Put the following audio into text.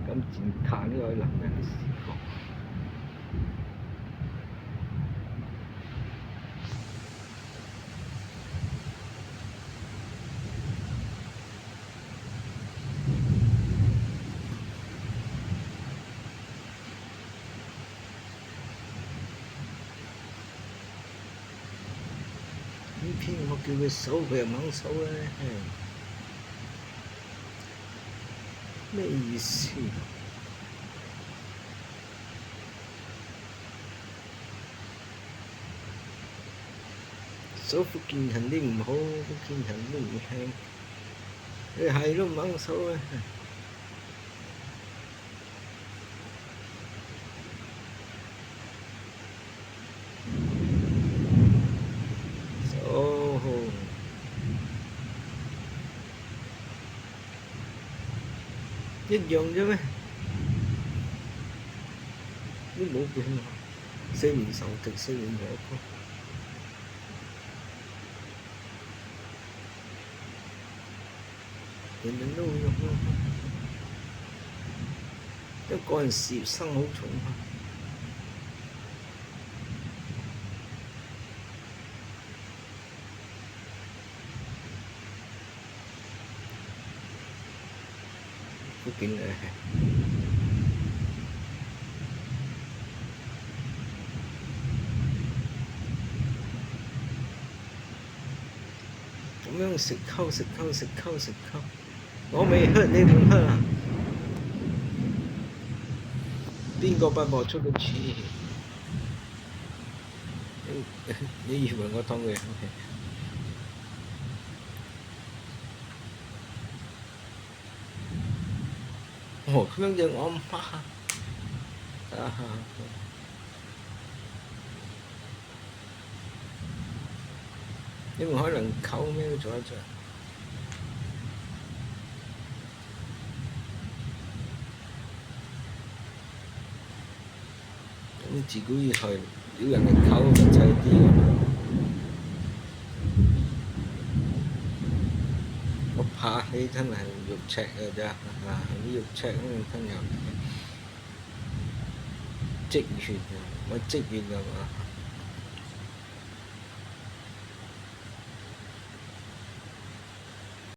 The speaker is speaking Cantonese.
咁踐踏呢位能人嘅視覺。呢篇我叫佢搜，佢又唔肯搜咧，咩意思？搜福建人啲唔好，福建人都唔聽，佢係都唔肯搜咧。一樣啫咩？都冇變喎，四面受敵，四面楚歌。人人都會用咯，一個人事業心好重啊。福建嘅咁樣食溝食溝食溝食溝，我未喝你唔喝啊？邊個不播出個字？你以為我當佢？哦，咁樣就我媽你唔可能溝咩都做得着。咁自古以來屌人哋溝就砌啲㗎啦。我拍起真係肉赤㗎咋，啲肉赤咁樣真有積血啊！我積血㗎嘛〜